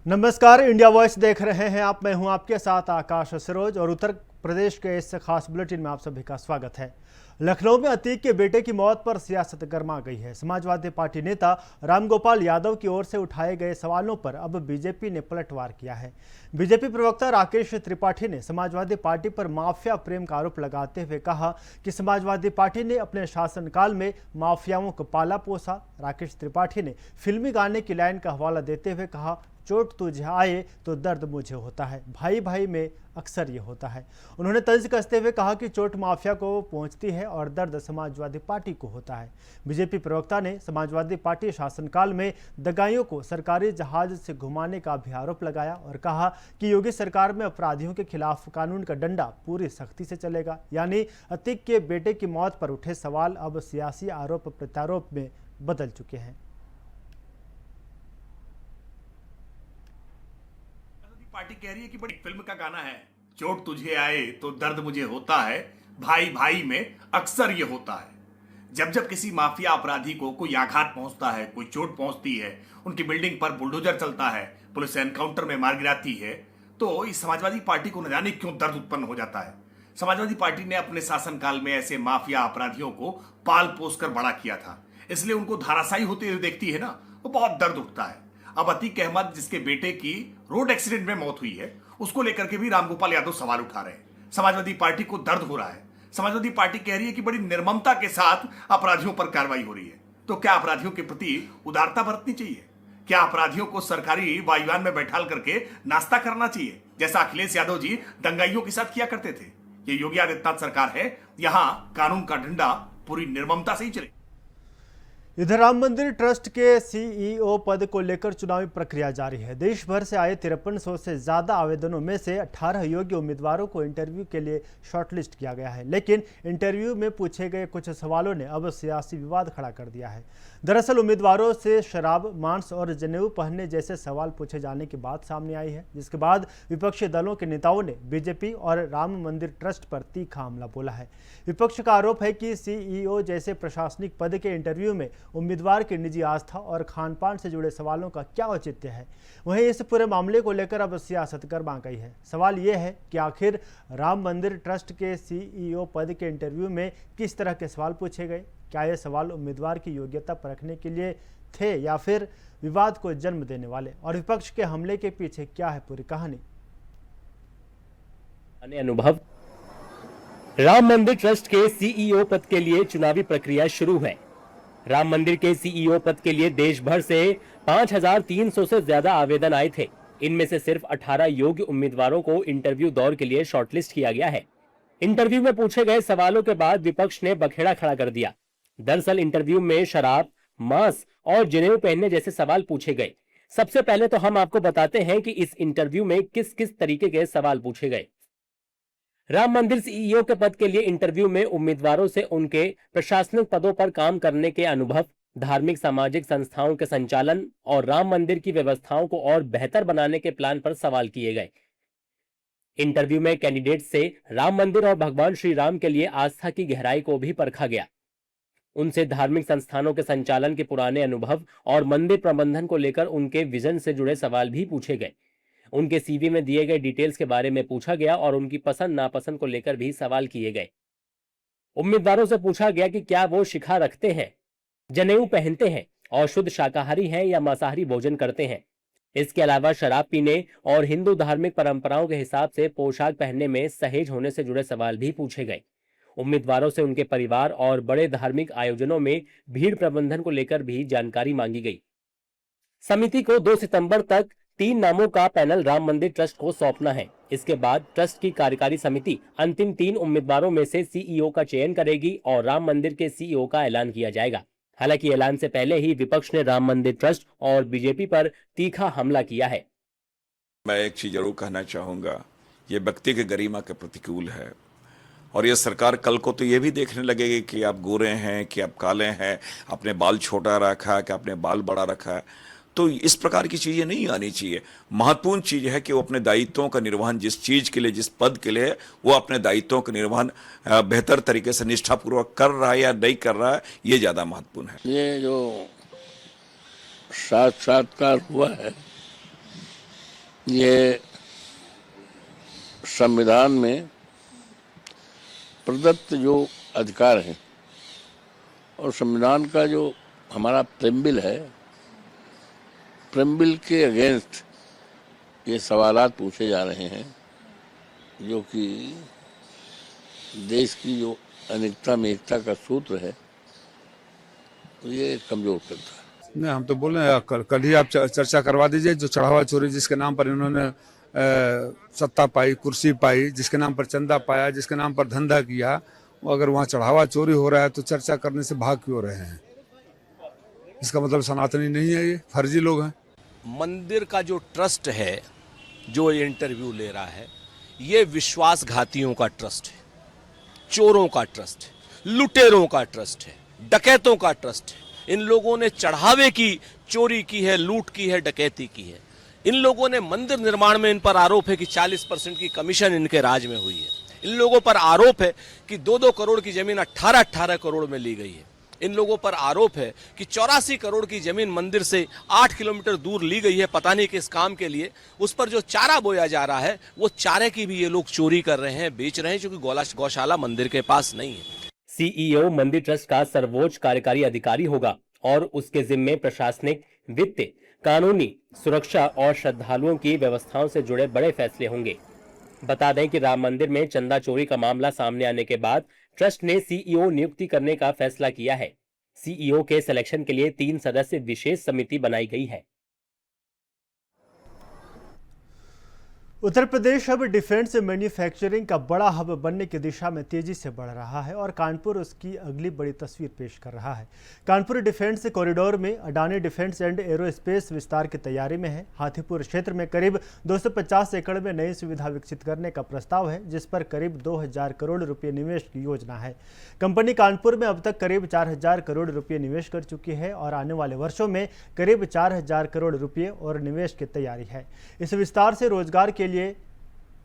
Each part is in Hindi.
नमस्कार, इंडिया वॉइस देख रहे हैं आप। मैं हूं आपके साथ आकाश सरोज और उत्तर प्रदेश के इस खास बुलेटिन में आप सभी का स्वागत है। लखनऊ में अतीक के बेटे की मौत पर सियासत गर्मा गई है। समाजवादी पार्टी नेता रामगोपाल यादव की ओर से उठाए गए सवालों पर अब बीजेपी ने पलटवार किया है। बीजेपी प्रवक्ता राकेश त्रिपाठी ने समाजवादी पार्टी पर माफिया प्रेम का आरोप लगाते हुए कहा कि समाजवादी पार्टी ने अपने शासनकाल में माफियाओं को पाला पोसा। राकेश त्रिपाठी ने फिल्मी गाने की लाइन का हवाला देते हुए कहा, चोट तुझे आए तो दर्द मुझे होता है, भाई भाई में अक्सर ये होता है। उन्होंने तंज कसते हुए कहा कि चोट माफिया को पहुंचती है और दर्द समाजवादी पार्टी को होता है। बीजेपी प्रवक्ता ने समाजवादी पार्टी शासनकाल में दगाइयों को सरकारी जहाज से घुमाने का भी आरोप लगाया और कहा कि योगी सरकार में अपराधियों के खिलाफ कानून का डंडा पूरी सख्ती से चलेगा। यानी अतीक के बेटे की मौत पर उठे सवाल अब सियासी आरोप प्रत्यारोप में बदल चुके हैं। पार्टी कह रही है कि बड़ी फिल्म का गाना है, चोट तुझे आए तो दर्द मुझे होता है, भाई भाई में अक्सर ये होता है। जब जब किसी माफिया अपराधी को कोई आघात पहुंचता है, कोई चोट पहुंचती है, उनकी बिल्डिंग पर बुलडोजर चलता है, पुलिस एनकाउंटर में मार गिराती है, तो इस समाजवादी पार्टी को न जाने क्यों दर्द उत्पन्न हो जाता है। समाजवादी पार्टी ने अपने शासनकाल में ऐसे माफिया अपराधियों को पाल पोस कर बड़ा किया था, इसलिए उनको धाराशायी होते हुए देखती है ना, वो बहुत दर्द उठता है। अब अतीक अहमद जिसके बेटे की रोड एक्सीडेंट में मौत हुई है, उसको लेकर के भी रामगोपाल यादव सवाल उठा रहे हैं। समाजवादी पार्टी को दर्द हो रहा है। समाजवादी पार्टी कह रही है कि बड़ी निर्ममता के साथ अपराधियों पर कार्रवाई हो रही है। तो क्या अपराधियों के प्रति उदारता बरतनी चाहिए? क्या अपराधियों को सरकारी वायुयान में बैठाल करके नाश्ता करना चाहिए, जैसा अखिलेश यादव जी दंगाइयों के साथ किया करते थे? ये योगी आदित्यनाथ सरकार है, यहां कानून का डंडा पूरी निर्ममता से ही चले। इधर राम मंदिर ट्रस्ट के सीईओ पद को लेकर चुनावी प्रक्रिया जारी है। देश भर से आए 5300 से ज्यादा आवेदनों में से 18 योग्य उम्मीदवारों को इंटरव्यू के लिए शॉर्टलिस्ट किया गया है, लेकिन इंटरव्यू में पूछे गए कुछ सवालों ने अब सियासी विवाद खड़ा कर दिया है। दरअसल उम्मीदवारों से शराब, मांस और जनेऊ पहनने जैसे सवाल पूछे जाने की बात सामने आई है, जिसके बाद विपक्षी दलों के नेताओं ने बीजेपी और राम मंदिर ट्रस्ट पर तीखा हमला बोला है। विपक्ष का आरोप है कि सीईओ जैसे प्रशासनिक पद के इंटरव्यू में उम्मीदवार की निजी आस्था और खान पान से जुड़े सवालों का क्या औचित्य है। वहीं इस पूरे मामले को लेकर अब सियासत गर्मा गई है। सवाल यह है कि आखिर राम मंदिर ट्रस्ट के सीईओ पद के इंटरव्यू में किस तरह के सवाल पूछे गए? क्या ये सवाल उम्मीदवार की योग्यता परखने के लिए थे या फिर विवाद को जन्म देने वाले? और विपक्ष के हमले के पीछे क्या है पूरी कहानी? अनुभव। राम मंदिर ट्रस्ट के सीईओ पद के लिए चुनावी प्रक्रिया शुरू है। राम मंदिर के सीईओ पद के लिए देश भर से 5300 से ज्यादा आवेदन आए थे। इनमें से सिर्फ 18 योग्य उम्मीदवारों को इंटरव्यू दौर के लिए शॉर्टलिस्ट किया गया है। इंटरव्यू में पूछे गए सवालों के बाद विपक्ष ने बखेड़ा खड़ा कर दिया। दरअसल इंटरव्यू में शराब, मांस और जनेऊ पहनने जैसे सवाल पूछे गए। सबसे पहले तो हम आपको बताते हैं कि इस इंटरव्यू में किस किस तरीके के सवाल पूछे गए। राम मंदिर सीईओ के पद के लिए इंटरव्यू में उम्मीदवारों से उनके प्रशासनिक पदों पर काम करने के अनुभव, धार्मिक सामाजिक संस्थाओं के संचालन और राम मंदिर की व्यवस्थाओं को और बेहतर बनाने के प्लान पर सवाल किए गए। इंटरव्यू में कैंडिडेट से राम मंदिर और भगवान श्री राम के लिए आस्था की गहराई को भी परखा गया। उनसे धार्मिक संस्थानों के संचालन के पुराने अनुभव और मंदिर प्रबंधन को लेकर उनके विजन से जुड़े सवाल भी पूछे गए। उनके सीवी में दिए गए डिटेल्स के बारे में पूछा गया और उनकी पसंद नापसंद को लेकर भी सवाल किए गए। उम्मीदवारों से पूछा गया कि क्या वो शिखा रखते हैं, जनेऊ पहनते हैं और शुद्ध शाकाहारी हैं या मांसाहारी भोजन करते हैं। इसके अलावा शराब पीने और हिंदू धार्मिक परंपराओं के हिसाब से पोशाक पहनने में सहेज होने से जुड़े सवाल भी पूछे गए। उम्मीदवारों से उनके परिवार और बड़े धार्मिक आयोजनों में भीड़ प्रबंधन को लेकर भी जानकारी मांगी गई। समिति को 2 सितंबर तक 3 नामों का पैनल राम मंदिर ट्रस्ट को सौंपना है। इसके बाद ट्रस्ट की कार्यकारी समिति अंतिम 3 उम्मीदवारों में से सीईओ का चयन करेगी और राम मंदिर के सीईओ का ऐलान किया जाएगा। हालांकि ऐलान से पहले ही विपक्ष ने राम मंदिर ट्रस्ट और बीजेपी पर तीखा हमला किया है। मैं एक चीज जरूर कहना चाहूंगा, ये व्यक्ति के गरिमा के प्रतिकूल है और ये सरकार कल को तो ये भी देखने लगेगी कि आप गोरे हैं कि आप काले हैं, आपने बाल छोटा रखा है कि आपने बाल बड़ा रखा है। तो इस प्रकार की चीज़ें नहीं आनी चाहिए। महत्वपूर्ण चीज़ है कि वो अपने दायित्वों का निर्वहन, जिस चीज़ के लिए, जिस पद के लिए, वो अपने दायित्वों का निर्वहन बेहतर तरीके से निष्ठापूर्वक कर रहा है या नहीं कर रहा है, ये ज़्यादा महत्वपूर्ण है। ये जो साक्षात्कार हुआ है ये संविधान में प्रदत्त जो अधिकार है और संविधान का जो हमारा प्रेम्बिल है, प्रेम्बिल के अगेंस्ट ये सवालात पूछे जा रहे हैं जो कि देश की जो अनेकता में एकता का सूत्र है ये कमजोर करता है। नहीं, हम तो बोल रहे हैं कल ही आप चर्चा करवा दीजिए। जो चढ़ावा चोरी जिसके नाम पर इन्होंने सत्ता पाई, कुर्सी पाई, जिसके नाम पर चंदा पाया, जिसके नाम पर धंधा किया, वो अगर वहाँ चढ़ावा चोरी हो रहा है तो चर्चा करने से भाग क्यों रहे हैं? इसका मतलब सनातनी नहीं है, ये फर्जी लोग हैं। मंदिर का जो ट्रस्ट है जो ये इंटरव्यू ले रहा है, ये विश्वासघातियों का ट्रस्ट है, चोरों का ट्रस्ट है, लुटेरों का ट्रस्ट है, डकैतों का ट्रस्ट है। इन लोगों ने चढ़ावे की चोरी की है, लूट की है, डकैती की है। इन लोगों ने मंदिर निर्माण में, इन पर आरोप है कि 40% की कमीशन इनके राज में हुई है। इन लोगों पर आरोप है कि 2-2 करोड़ की जमीन 18-18 करोड़ में ली गई है। इन लोगों पर आरोप है कि 84 करोड़ की जमीन मंदिर से 8 किलोमीटर दूर ली गई है, पता नहीं किस काम के लिए। उस पर जो चारा बोया जा रहा है, वो चारे की भी ये लोग चोरी कर रहे हैं, बेच रहे हैं, क्योंकि गौशाला मंदिर के पास नहीं है। सीईओ मंदिर ट्रस्ट का सर्वोच्च कार्यकारी अधिकारी होगा और उसके जिम्मे प्रशासनिक, वित्तीय, कानूनी, सुरक्षा और श्रद्धालुओं की व्यवस्थाओं से जुड़े बड़े फैसले होंगे। बता दें कि राम मंदिर में चंदा चोरी का मामला सामने आने के बाद ट्रस्ट ने सीईओ नियुक्ति करने का फैसला किया है। सीईओ के सिलेक्शन के लिए 3 सदस्य विशेष समिति बनाई गई है। उत्तर प्रदेश अब डिफेंस मैन्युफैक्चरिंग का बड़ा हब बनने की दिशा में तेजी से बढ़ रहा है और कानपुर उसकी अगली बड़ी तस्वीर पेश कर रहा है। कानपुर डिफेंस कॉरिडोर में अडानी डिफेंस एंड एरोस्पेस विस्तार की तैयारी में है। हाथीपुर क्षेत्र में करीब 250 एकड़ में नई सुविधा विकसित करने का प्रस्ताव है, जिस पर करीब 2000 करोड़ रुपये निवेश की योजना है। कंपनी कानपुर में अब तक करीब 4000 करोड़ रुपये निवेश कर चुकी है और आने वाले वर्षों में करीब 4000 करोड़ रुपये और निवेश की तैयारी है। इस विस्तार से रोजगार के लिए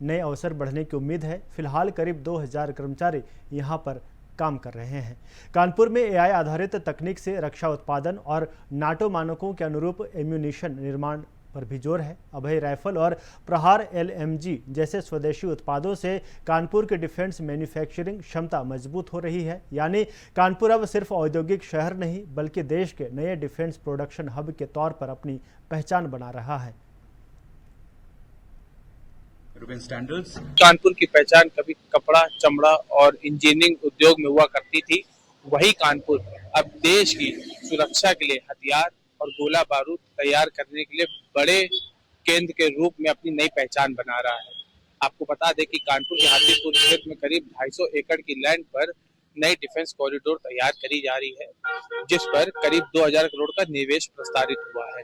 नए अवसर बढ़ने की उम्मीद है। फिलहाल करीब 2000 कर्मचारी यहां पर काम कर रहे हैं। कानपुर में एआई आधारित तकनीक से रक्षा उत्पादन और नाटो मानकों के अनुरूप एम्यूनिशन निर्माण पर भी जोर है। अभय राइफल और प्रहार एलएमजी जैसे स्वदेशी उत्पादों से कानपुर की डिफेंस मैन्युफैक्चरिंग क्षमता मजबूत हो रही है। यानी कानपुर अब सिर्फ औद्योगिक शहर नहीं बल्कि देश के नए डिफेंस प्रोडक्शन हब के तौर पर अपनी पहचान बना रहा है। कानपुर की पहचान कभी कपड़ा, चमड़ा और इंजीनियरिंग उद्योग में हुआ करती थी। वही कानपुर अब देश की सुरक्षा के लिए हथियार और गोला बारूद तैयार करने के लिए बड़े केंद्र के रूप में अपनी नई पहचान बना रहा है। आपको बता दें कि कानपुर के हाथीपुर क्षेत्र में करीब 250 एकड़ की लैंड पर नई डिफेंस कॉरिडोर तैयार करी जा रही है, जिस पर करीब 2000 करोड़ का निवेश प्रस्तावित हुआ है।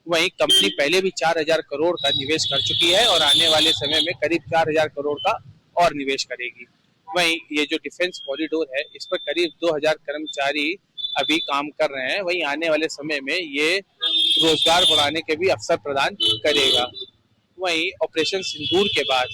वहीं कंपनी पहले भी 4000 करोड़ का निवेश कर चुकी है और आने वाले समय में करीब 4000 करोड़ का और निवेश करेगी। वहीं ये जो डिफेंस कॉरिडोर है, इस पर करीब 2000 कर्मचारी अभी काम कर रहे हैं। वहीं आने वाले समय में ये रोजगार बढ़ाने के भी अवसर प्रदान करेगा। वहीं ऑपरेशन सिंदूर के बाद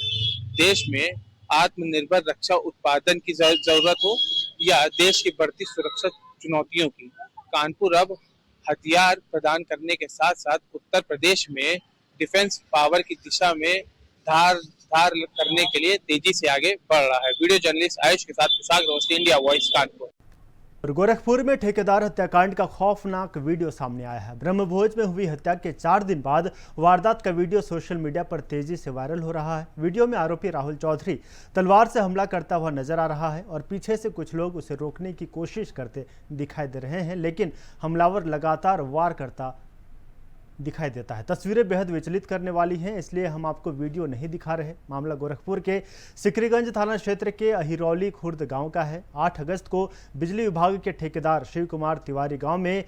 देश में आत्मनिर्भर रक्षा उत्पादन की जरूरत हो या देश की बढ़ती सुरक्षा चुनौतियों की, कानपुर अब हथियार प्रदान करने के साथ साथ उत्तर प्रदेश में डिफेंस पावर की दिशा में धार करने के लिए तेजी से आगे बढ़ रहा है। वीडियो जर्नलिस्ट आयुष के साथ विशाख अवस्थी, इंडिया वॉइस, कानपुर। और गोरखपुर में ठेकेदार हत्याकांड का खौफनाक वीडियो सामने आया है। ब्रह्मभोज में हुई हत्या के 4 दिन बाद वारदात का वीडियो सोशल मीडिया पर तेजी से वायरल हो रहा है। वीडियो में आरोपी राहुल चौधरी तलवार से हमला करता हुआ नजर आ रहा है और पीछे से कुछ लोग उसे रोकने की कोशिश करते दिखाई दे रहे हैं, लेकिन हमलावर लगातार वार करता दिखाई देता है। तस्वीरें बेहद विचलित करने वाली हैं, इसलिए हम आपको वीडियो नहीं दिखा रहे। मामला गोरखपुर के सिकरीगंज थाना क्षेत्र के अहिरौली खुर्द गांव का है। 8 अगस्त को बिजली विभाग के ठेकेदार शिव कुमार तिवारी गांव में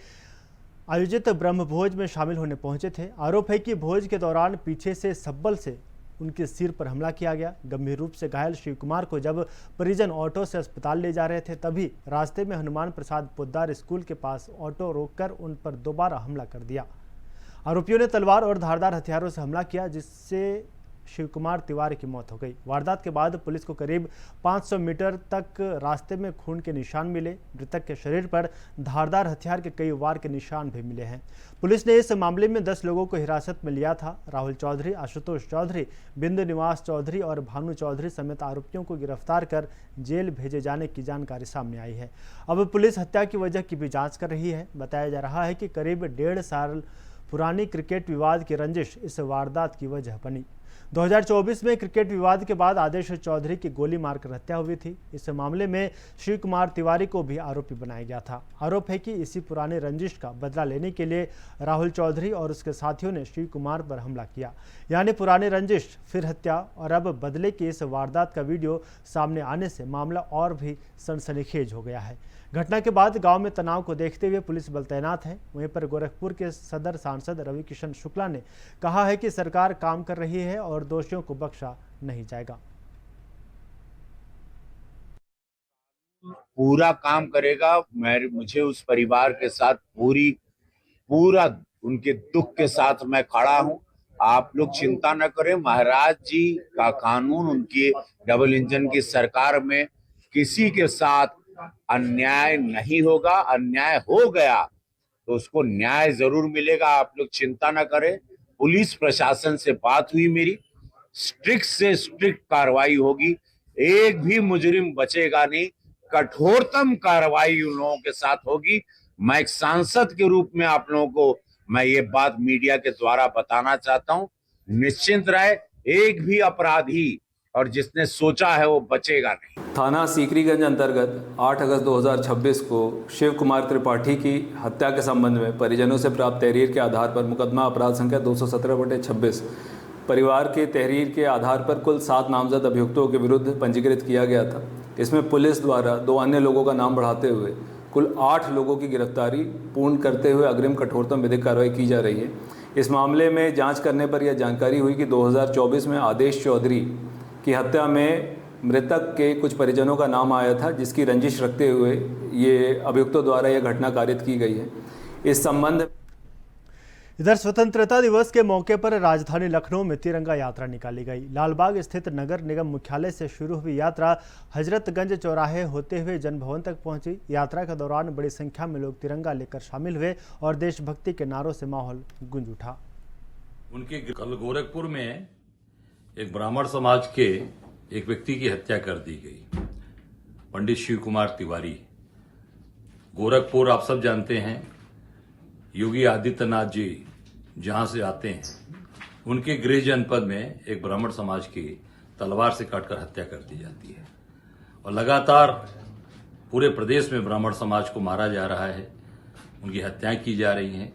आयोजित ब्रह्मभोज में शामिल होने पहुंचे थे। आरोप है कि भोज के दौरान पीछे से सब्बल से उनके सिर पर हमला किया गया। गंभीर रूप से घायल शिव कुमार को जब परिजन ऑटो से अस्पताल ले जा रहे थे, तभी रास्ते में हनुमान प्रसाद पोद्दार स्कूल के पास ऑटो रोककर उन पर दोबारा हमला कर दिया। आरोपियों ने तलवार और धारदार हथियारों से हमला किया, जिससे शिव कुमार तिवारी की मौत हो गई। वारदात के बाद पुलिस को करीब 500 मीटर तक रास्ते में खून के निशान मिले। मृतक के शरीर पर धारदार हथियार के कई वार के निशान भी मिले हैं। पुलिस ने इस मामले में 10 लोगों को हिरासत में लिया था। राहुल चौधरी, आशुतोष चौधरी, बिंदु निवास चौधरी और भानु चौधरी समेत आरोपियों को गिरफ्तार कर जेल भेजे जाने की जानकारी सामने आई है। अब पुलिस हत्या की वजह की भी जांच कर रही है। बताया जा रहा है कि करीब 1.5 साल पुरानी क्रिकेट विवाद की रंजिश इस वारदात की वजह बनी। 2024 में क्रिकेट विवाद के बाद आदेश चौधरी की गोली मारकर हत्या हुई थी। इस मामले में शिव कुमार तिवारी को भी आरोपी बनाया गया था। आरोप है कि इसी पुराने रंजिश का बदला लेने के लिए राहुल चौधरी और उसके साथियों ने शिव कुमार पर हमला किया, यानी पुराने रंजिश फिर हत्या। और अब बदले की इस वारदात का वीडियो सामने आने से मामला और भी सनसनीखेज हो गया है। घटना के बाद गांव में तनाव को देखते हुए पुलिस बल तैनात है। वहीं पर गोरखपुर के सदर सांसद रवि किशन शुक्ला ने कहा है कि सरकार काम कर रही है और दोषियों को बख्शा नहीं जाएगा। पूरा काम करेगा। मुझे उस परिवार के साथ पूरा उनके दुख के साथ मैं खड़ा हूं। आप लोग चिंता न करें। महाराज जी का कानून, उनकी डबल इंजन की सरकार में किसी के साथ अन्याय नहीं होगा। अन्याय हो गया तो उसको न्याय जरूर मिलेगा। आप लोग चिंता न करें। पुलिस प्रशासन से बात हुई मेरी, स्ट्रिक्ट से स्ट्रिक्ट कार्रवाई होगी। एक भी मुजरिम बचेगा नहीं। कठोरतम कार्रवाई उन लोगों के साथ होगी। मैं एक सांसद के रूप में आप लोगों को मैं ये बात मीडिया के द्वारा बताना चाहता हूं। निश्चिंत रहे, एक भी अपराधी और जिसने सोचा है वो बचेगा नहीं। थाना सीकरीगंज अंतर्गत 8 अगस्त 2026 को शिव कुमार त्रिपाठी की हत्या के संबंध में परिजनों से प्राप्त तहरीर के आधार पर मुकदमा अपराध संख्या 217/26 परिवार के तहरीर के आधार पर कुल 7 नामजद अभियुक्तों के विरुद्ध पंजीकृत किया गया था। इसमें पुलिस द्वारा 2 अन्य लोगों का नाम बढ़ाते हुए कुल 8 लोगों की गिरफ्तारी पूर्ण करते हुए अग्रिम कठोरतम विधिक कार्रवाई की जा रही है। इस मामले में जाँच करने पर यह जानकारी हुई कि 2024 में आदेश चौधरी की हत्या में मृतक के कुछ परिजनों का नाम आया था, जिसकी रंजिश रखते हुए ये अभियुक्तों द्वारा यह घटना कारित की गई है। इस संबंध इधर स्वतंत्रता दिवस के मौके पर राजधानी लखनऊ में तिरंगा यात्रा निकाली गई। लालबाग स्थित नगर निगम मुख्यालय से शुरू हुई यात्रा हजरतगंज चौराहे होते हुए जनभवन तक पहुंची। यात्रा के दौरान बड़ी संख्या में लोग तिरंगा लेकर शामिल हुए और देशभक्ति के नारों से माहौल गूंज उठा। उनके कल गोरखपुर में एक ब्राह्मण समाज के एक व्यक्ति की हत्या कर दी गई, पंडित शिव कुमार तिवारी। गोरखपुर आप सब जानते हैं, योगी आदित्यनाथ जी जहां से आते हैं, उनके गृह जनपद में एक ब्राह्मण समाज की तलवार से काटकर हत्या कर दी जाती है। और लगातार पूरे प्रदेश में ब्राह्मण समाज को मारा जा रहा है, उनकी हत्याएं की जा रही हैं।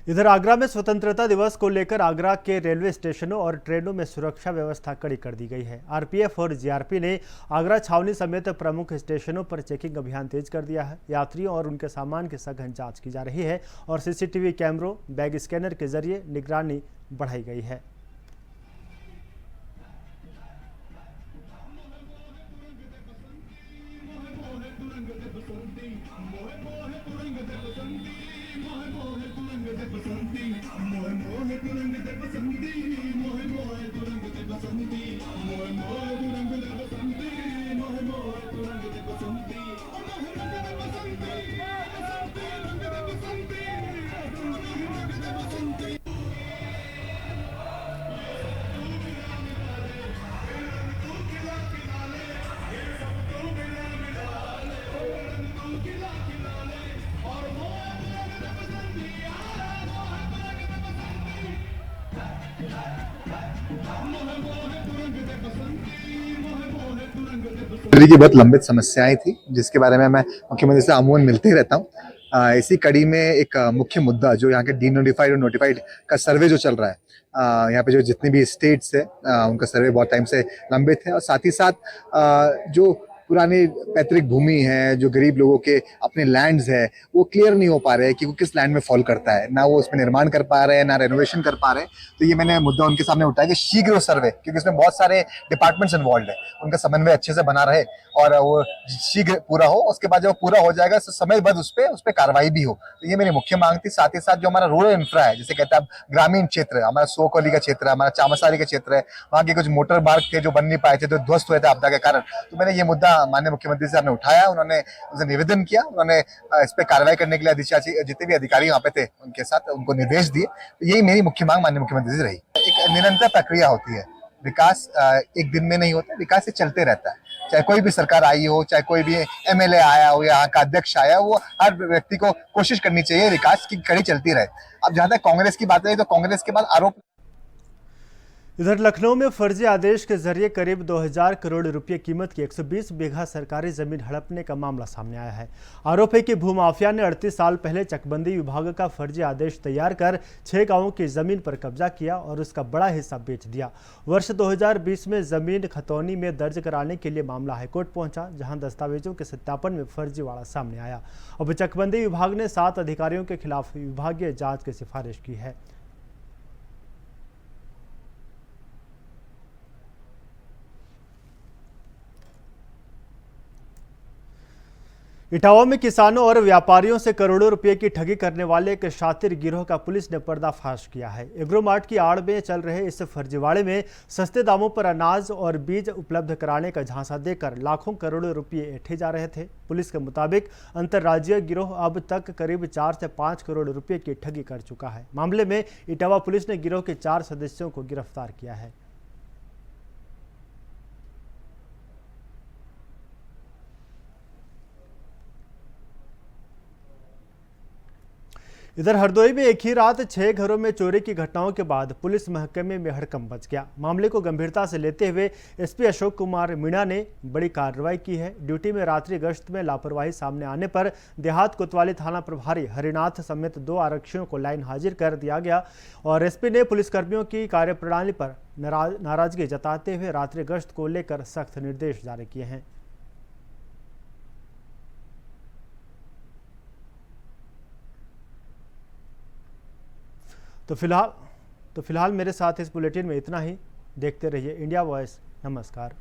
इधर आगरा में स्वतंत्रता दिवस को लेकर आगरा के रेलवे स्टेशनों और ट्रेनों में सुरक्षा व्यवस्था कड़ी कर दी गई है। आरपीएफ और जीआरपी ने आगरा छावनी समेत प्रमुख स्टेशनों पर चेकिंग अभियान तेज कर दिया है। यात्रियों और उनके सामान की सघन जांच की जा रही है और सीसीटीवी कैमरों, बैग स्कैनर के जरिए निगरानी बढ़ाई गई है। की बहुत लंबित समस्याएं थी, जिसके बारे में मैं मुख्यमंत्री से अमूमन मिलते ही रहता हूँ। इसी कड़ी में एक मुख्य मुद्दा जो यहाँ के डी नोटिफाइड और नोटिफाइड का सर्वे जो चल रहा है, यहाँ पे जो जितनी भी स्टेट्स है उनका सर्वे बहुत टाइम से लंबित है। और साथ ही साथ जो पुरानी पैतृक भूमि है, जो गरीब लोगों के अपने लैंड्स है, वो क्लियर नहीं हो पा रहे हैं कि वो किस लैंड में फॉल करता है, ना वो उसमें निर्माण कर पा रहे हैं, ना रेनोवेशन कर पा रहे हैं। तो ये मैंने मुद्दा उनके सामने उठाया कि शीघ्र सर्वे, क्योंकि इसमें बहुत सारे डिपार्टमेंट्स इन्वॉल्व है, उनका समन्वय अच्छे से बना रहे और वो शीघ्र पूरा हो। उसके बाद जब पूरा हो जाएगा तो समयबद्ध उस पर कार्रवाई भी हो। तो ये मेरी मुख्य मांग थी। साथ ही साथ जो हमारा रूरल इंफ्रा है, जिसे कहते हैं ग्रामीण क्षेत्र, हमारा सोकोली का क्षेत्र है, हमारा चामसारी का क्षेत्र है, वहाँ के कुछ मोटर मार्ग थे जो बन नहीं पाए थे, जो ध्वस्त हुए थे आपदा के कारण। तो मैंने ये मुद्दा माननीय मुख्यमंत्री साहब ने उठाया, उन्होंने उनसे निवेदन किया, उन्होंने इस पर कार्रवाई करने के लिए जितने भी अधिकारी वहाँ पे थे उनके साथ उनको निर्देश दिए। तो यही मेरी मुख्य मांग माननीय मुख्यमंत्री से रही। एक निरंतर प्रक्रिया होती है, विकास एक दिन में नहीं होता, विकास से चलते रहता है। चाहे कोई भी सरकार आई हो, चाहे कोई भी एमएलए आया हो या यहाँ का अध्यक्ष आया हो, वो हर व्यक्ति को कोशिश करनी चाहिए विकास की कड़ी चलती रहे। अब जहां तक कांग्रेस की बात है तो कांग्रेस के बाद आरोप। इधर लखनऊ में फर्जी आदेश के जरिए करीब 2000 करोड़ रुपए कीमत की 120 बीघा सरकारी जमीन हड़पने का मामला सामने आया है। आरोप है कि भूमाफिया ने 38 साल पहले चकबंदी विभाग का फर्जी आदेश तैयार कर 6 गांवों की जमीन पर कब्जा किया और उसका बड़ा हिस्सा बेच दिया। वर्ष 2020 में जमीन खतौनी में दर्ज कराने के लिए मामला हाईकोर्ट पहुंचा, जहां दस्तावेजों के सत्यापन में फर्जीवाड़ा सामने आया। अब चकबंदी विभाग ने 7 अधिकारियों के खिलाफ विभागीय जाँच की सिफारिश की है। इटावा में किसानों और व्यापारियों से करोड़ों रुपए की ठगी करने वाले एक शातिर गिरोह का पुलिस ने पर्दाफाश किया है। एग्रोमार्ट की आड़ में चल रहे इस फर्जीवाड़े में सस्ते दामों पर अनाज और बीज उपलब्ध कराने का झांसा देकर लाखों करोड़ों रुपए ऐंठे जा रहे थे। पुलिस के मुताबिक अंतर्राज्यीय गिरोह अब तक करीब 4 से 5 करोड़ रुपए की ठगी कर चुका है। मामले में इटावा पुलिस ने गिरोह के 4 सदस्यों को गिरफ्तार किया है। इधर हरदोई में एक ही रात 6 घरों में चोरी की घटनाओं के बाद पुलिस महकमे में हड़कंप मच गया। मामले को गंभीरता से लेते हुए एसपी अशोक कुमार मीणा ने बड़ी कार्रवाई की है। ड्यूटी में रात्रि गश्त में लापरवाही सामने आने पर देहात कोतवाली थाना प्रभारी हरिनाथ समेत 2 आरक्षियों को लाइन हाजिर कर दिया गया और एसपी ने पुलिसकर्मियों की कार्यप्रणाली पर नाराजगी जताते हुए रात्रि गश्त को लेकर सख्त निर्देश जारी किए हैं। तो फिलहाल मेरे साथ इस बुलेटिन में इतना ही। देखते रहिए इंडिया वॉइस। नमस्कार।